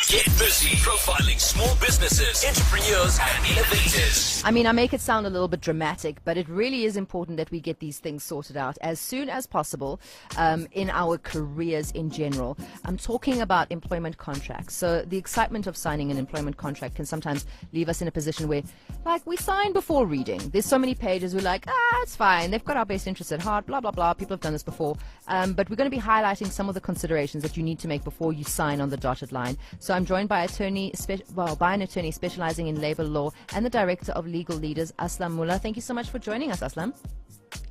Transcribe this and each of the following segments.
Get busy profiling small businesses, entrepreneurs, and innovators. I mean, I make it sound a little bit dramatic, but it really is important that we get these things sorted out as soon as possible in our careers in general. I'm talking about employment contracts. So the excitement of signing an employment contract can sometimes leave us in a position where, like, we sign before reading. There's so many pages, we're like, it's fine. They've got our best interests at heart, blah, blah, blah. People have done this before. But we're going to be highlighting some of the considerations that you need to make before you sign on the dotted line. So I'm joined by an attorney specializing in labor law and the director of legal leaders, Aslam Mullah. Thank you so much for joining us, Aslam.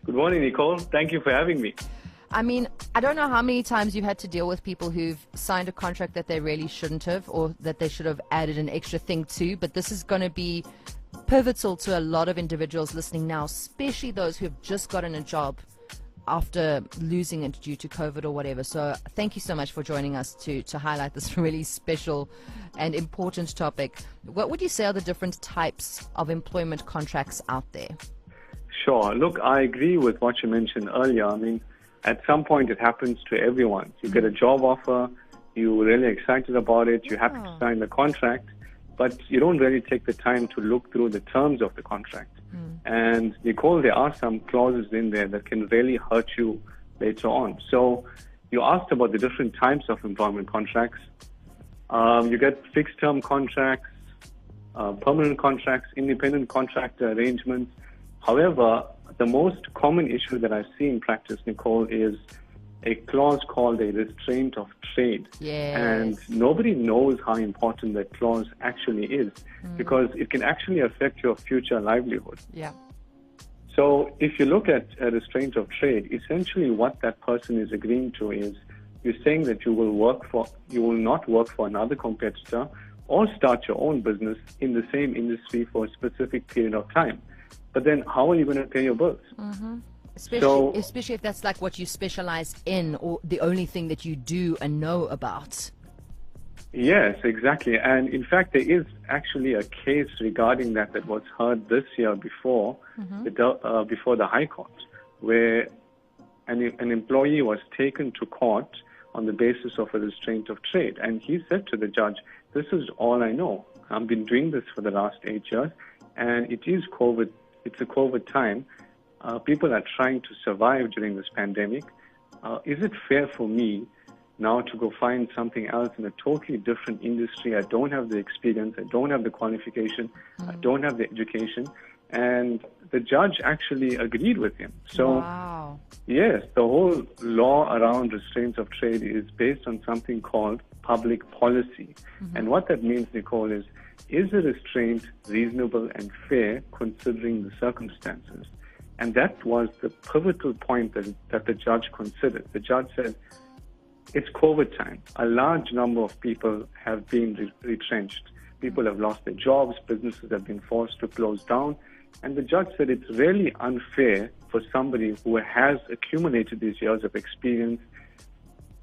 Good morning, Nicole. Thank you for having me. I mean, I don't know how many times you've had to deal with people who've signed a contract that they really shouldn't have, or that they should have added an extra thing to, but this is going to be pivotal to a lot of individuals listening now, especially those who have just gotten a job after losing it due to COVID or whatever. So thank you so much for joining us to highlight this really special and important topic. What would you say are the different types of employment contracts out there? Sure. Look, I agree with what you mentioned earlier. I mean, at some point it happens to everyone. You get a job offer, you're really excited about it, you're happy to sign the contract, but you don't really take the time to look through the terms of the contract. And Nicole, there are some clauses in there that can really hurt you later on. So you asked about the different types of employment contracts. You get fixed-term contracts, permanent contracts, independent contractor arrangements. However, the most common issue that I see in practice, Nicole, is a clause called a restraint of trade. Yes. And nobody knows how important that clause actually is because it can actually affect your future livelihood. Yeah. So if you look at a restraint of trade, essentially what that person is agreeing to is you're saying that you will not work for another competitor or start your own business in the same industry for a specific period of time. But then how are you going to pay your bills? Especially if that's like what you specialize in or the only thing that you do and know about. Yes, exactly. And in fact, there is actually a case regarding that was heard this year before the High Court, where an employee was taken to court on the basis of a restraint of trade. And he said to the judge, this is all I know. I've been doing this for the last 8 years, and it is COVID. It's a COVID time. People are trying to survive during this pandemic. Is it fair for me now to go find something else in a totally different industry? I don't have the experience. I don't have the qualification. I don't have the education. And the judge actually agreed with him. So, wow. Yes, the whole law around restraints of trade is based on something called public policy. And what that means, Nicole, is a restraint reasonable and fair considering the circumstances? And that was the pivotal point that the judge considered. The judge said, it's COVID time. A large number of people have been retrenched. People have lost their jobs. Businesses have been forced to close down. And the judge said it's really unfair for somebody who has accumulated these years of experience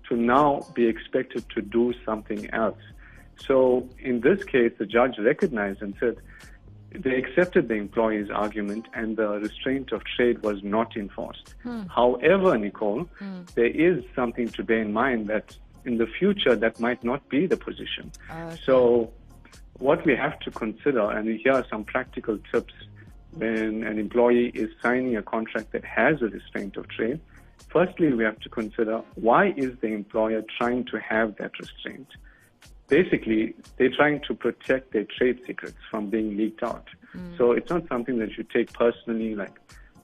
to now be expected to do something else. So in this case, the judge recognized and said they accepted the employee's argument and the restraint of trade was not enforced. However, Nicole, there is something to bear in mind that in the future that might not be the position. Okay. So what we have to consider, and here are some practical tips when an employee is signing a contract that has a restraint of trade. Firstly, we have to consider why is the employer trying to have that restraint? Basically, they're trying to protect their trade secrets from being leaked out. So it's not something that you take personally, like,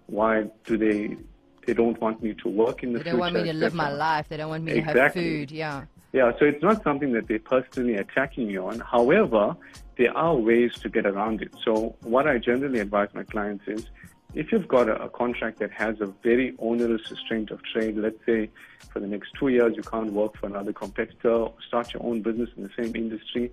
why do they don't want me to work in the future? They don't want me to live my life. They don't want me to have food. Yeah. Yeah, so it's not something that they're personally attacking you on. However, there are ways to get around it. So what I generally advise my clients is, if you've got a contract that has a very onerous restraint of trade, let's say for the next 2 years you can't work for another competitor or start your own business in the same industry,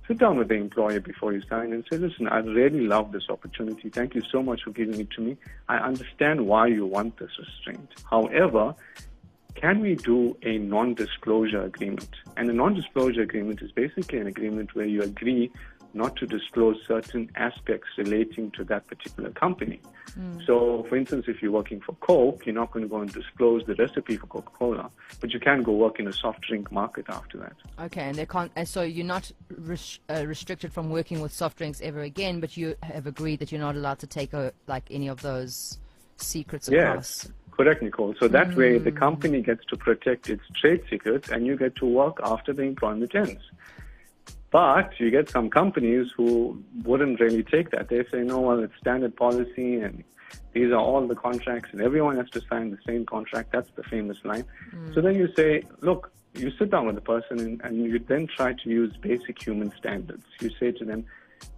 sit down with the employer before you sign and say, listen, I really love this opportunity. Thank you so much for giving it to me. I understand why you want this restraint. However, can we do a non-disclosure agreement? And a non-disclosure agreement is basically an agreement where you agree not to disclose certain aspects relating to that particular company. So, for instance, if you're working for Coke, you're not going to go and disclose the recipe for Coca-Cola, but you can go work in a soft drink market after that. Okay, and they can't. And so you're not restricted from working with soft drinks ever again, but you have agreed that you're not allowed to take any of those secrets across. Yes, correct, Nicole. So that way the company gets to protect its trade secrets and you get to work after the employment ends. But you get some companies who wouldn't really take that. They say, no, well, it's standard policy and these are all the contracts and everyone has to sign the same contract. That's the famous line. So then you say, look, you sit down with the person and you then try to use basic human standards. You say to them,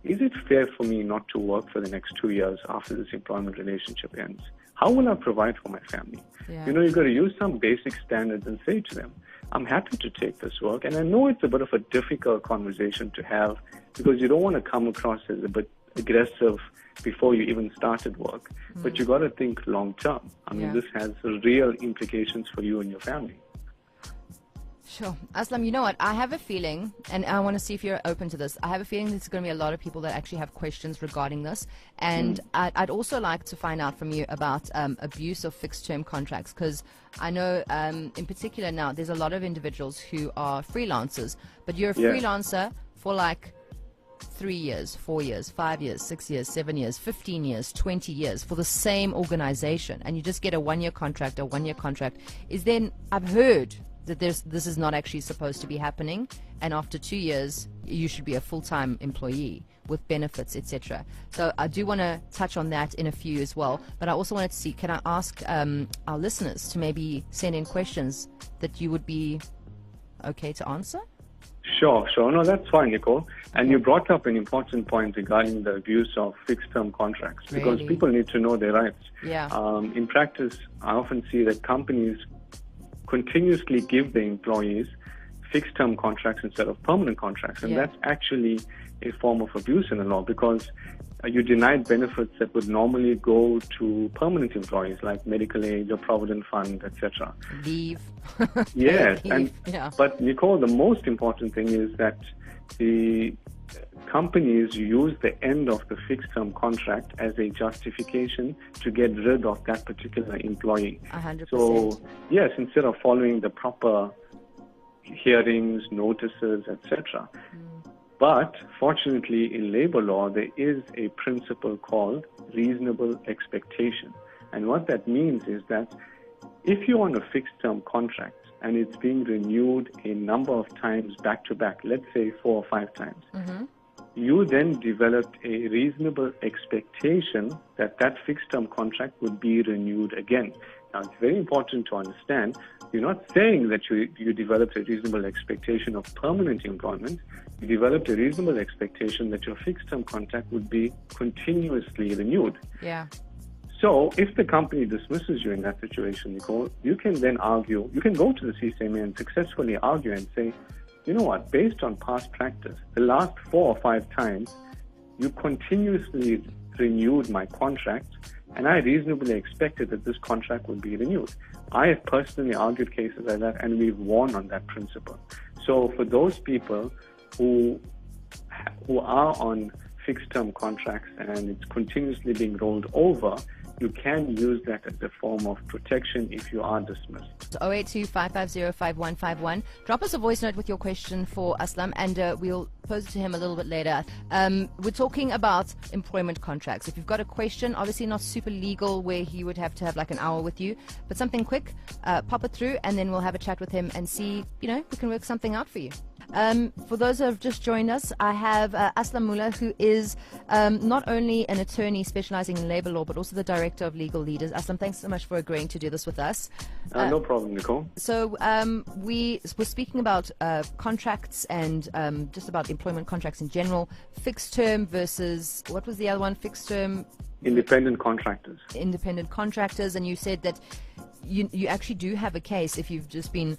is it fair for me not to work for the next 2 years after this employment relationship ends? How will I provide for my family? Yeah. You've got to use some basic standards and say to them, I'm happy to take this work. And I know it's a bit of a difficult conversation to have because you don't want to come across as a bit aggressive before you even started work. But you got to think long term. I mean, this has real implications for you and your family. Sure. Aslam, you know what? I have a feeling, and I want to see if you're open to this, I have a feeling there's going to be a lot of people that actually have questions regarding this. And I'd also like to find out from you about abuse of fixed-term contracts, because I know in particular now there's a lot of individuals who are freelancers, but you're a freelancer for like 3 years, 4 years, 5 years, 6 years, 7 years, 15 years, 20 years for the same organization, and you just get a one-year contract. Is then, I've heard that this is not actually supposed to be happening, and after 2 years you should be a full-time employee with benefits, etc. So I do want to touch on that in a few as well, but I also wanted to see, can I ask our listeners to maybe send in questions that you would be okay to answer? Sure. No, that's fine, Nicole. And you brought up an important point regarding the abuse of fixed-term contracts, because people need to know their rights. In practice, I often see that companies continuously give the employees fixed-term contracts instead of permanent contracts. And that's actually a form of abuse in the law, because you denied benefits that would normally go to permanent employees like medical aid or provident fund, etc. Leave. Yes. Leave. But Nicole, the most important thing is that the companies use the end of the fixed-term contract as a justification to get rid of that particular employee. 100%. So, yes, instead of following the proper hearings, notices, etc. But fortunately, in labor law, there is a principle called reasonable expectation. And what that means is that if you're on a fixed-term contract and it's being renewed a number of times back to back, let's say 4 or 5 times, you then developed a reasonable expectation that that fixed-term contract would be renewed again. Now, it's very important to understand, you're not saying that you developed a reasonable expectation of permanent employment. You developed a reasonable expectation that your fixed-term contract would be continuously renewed. Yeah. So if the company dismisses you in that situation, Nicole, you can then argue, you can go to the CCMA and successfully argue and say, you know what, based on past practice, the last 4 or 5 times, you continuously renewed my contract, and I reasonably expected that this contract would be renewed. I have personally argued cases like that, and we've won on that principle. So for those people who are on fixed-term contracts and it's continuously being rolled over, you can use that as a form of protection if you are dismissed. 082-550-5151. Drop us a voice note with your question for Aslam, and we'll pose it to him a little bit later. We're talking about employment contracts. If you've got a question, obviously not super legal where he would have to have like an hour with you, but something quick, pop it through, and then we'll have a chat with him and see, we can work something out for you. For those who have just joined us, I have Aslam Mullah, who is not only an attorney specializing in labor law, but also the director of legal leaders. Aslam, thanks so much for agreeing to do this with us. No problem, Nicole. So we were speaking about contracts and just about employment contracts in general, fixed term versus, what was the other one, fixed term? Independent contractors. Independent contractors, and you said that you actually do have a case if you've just been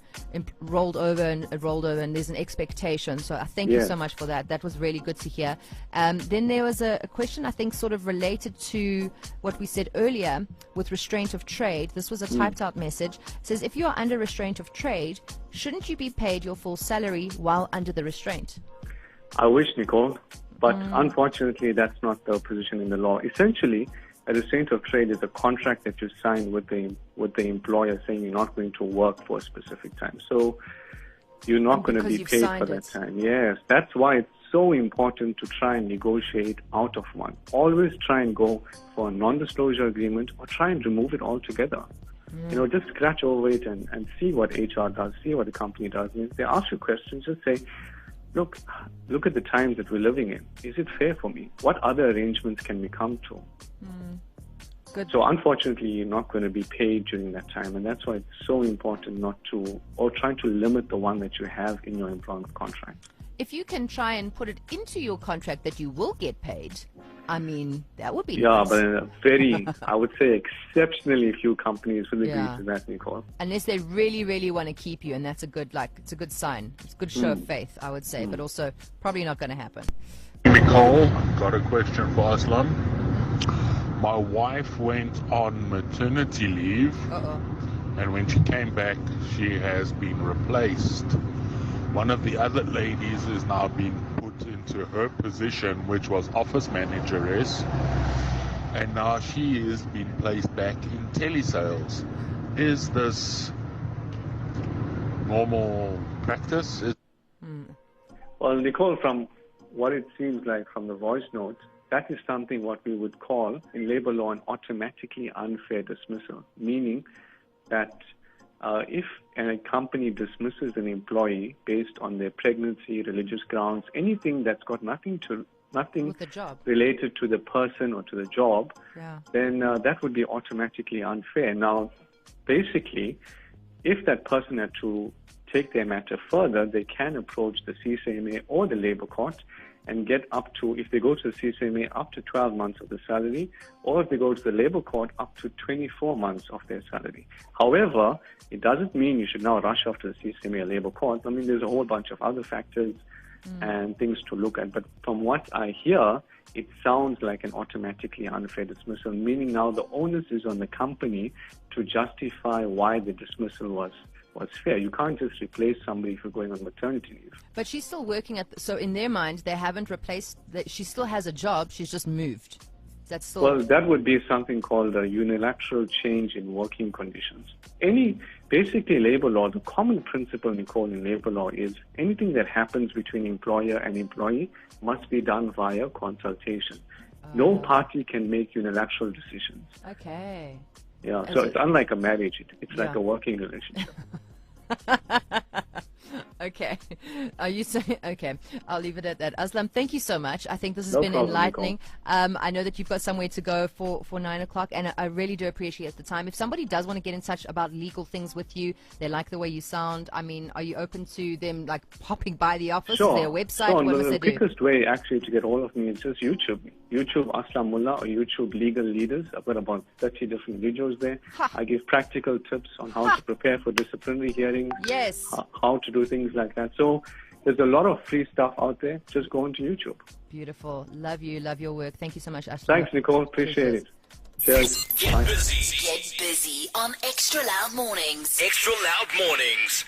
rolled over and there's an expectation. So I thank you so much for that. That was really good to hear. Then there was a question, I think, sort of related to what we said earlier with restraint of trade. This was a typed out message. It says, if you are under restraint of trade, shouldn't you be paid your full salary while under the restraint? I wish, Nicole, but unfortunately that's not the position in the law. Essentially, a restraint of trade is a contract that you sign with the employer saying you're not going to work for a specific time. So you're not And going to because be you've paid for signed that it. time. Yes, that's why it's so important to try and negotiate out of one. Always try and go for a non-disclosure agreement or try and remove it altogether. Just scratch over it and see what HR does, see what the company does. And if they ask you questions, just say, look at the times that we're living in. Is it fair for me? What other arrangements can we come to? Good. So unfortunately, you're not going to be paid during that time. And that's why it's so important not to, or try to limit the one that you have in your employment contract. If you can try and put it into your contract that you will get paid, I mean, that would be Yeah, nice. but very, I would say exceptionally few companies will agree to that, Nicole. Unless they really, really want to keep you, and that's a good, it's a good sign. It's a good show of faith, I would say, but also probably not going to happen. Nicole, got a question for Aslam. My wife went on maternity leave, and when she came back, she has been replaced. One of the other ladies is now being put into her position, which was office manageress, and now she is being placed back in telesales. Is this normal practice? Well, Nicole, from what it seems like from the voice note, that is something what we would call in labor law an automatically unfair dismissal, meaning that if a company dismisses an employee based on their pregnancy, religious grounds, anything that's got nothing With the job. related to the person or to the job, then that would be automatically unfair. Now, basically, if that person had to take their matter further, they can approach the CCMA or the labor court and get up to, if they go to the CCMA, up to 12 months of the salary, or if they go to the labor court, up to 24 months of their salary. However, it doesn't mean you should now rush off to the CCMA or labor court. I mean, there's a whole bunch of other factors and things to look at. But from what I hear, it sounds like an automatically unfair dismissal, meaning now the onus is on the company to justify why the dismissal was fair. You can't just replace somebody if you're going on maternity leave. But she's still working so in their mind, they haven't replaced, she still has a job, she's just moved. That's still... Well, that would be something called a unilateral change in working conditions. Basically labor law, the common principle, Nicole, in labor law is anything that happens between employer and employee must be done via consultation. No party can make unilateral decisions. Okay. Yeah, so it's unlike a marriage. It's like a working relationship. Okay. Are you saying? Okay, I'll leave it at that. Aslam, thank you so much. I think this has No been problem, enlightening. I know that you've got somewhere to go for 9 o'clock, and I really do appreciate the time. If somebody does want to get in touch about legal things with you, they like the way you sound, I mean, are you open to them like popping by the office? Sure. Is there a website? Sure. What must The they do? quickest way actually to get hold of me is just YouTube. YouTube Aslam Mullah or YouTube Legal Leaders. I've got about 30 different videos there. I give practical tips on how to prepare for disciplinary hearings. Yes. How to do things like that. So there's a lot of free stuff out there. Just go onto YouTube. Beautiful. Love you. Love your work. Thank you so much, Aslam. Thanks, Nicole. Appreciate it. Cheers. Get Bye. busy. Get busy on Extra Loud Mornings. Extra Loud Mornings.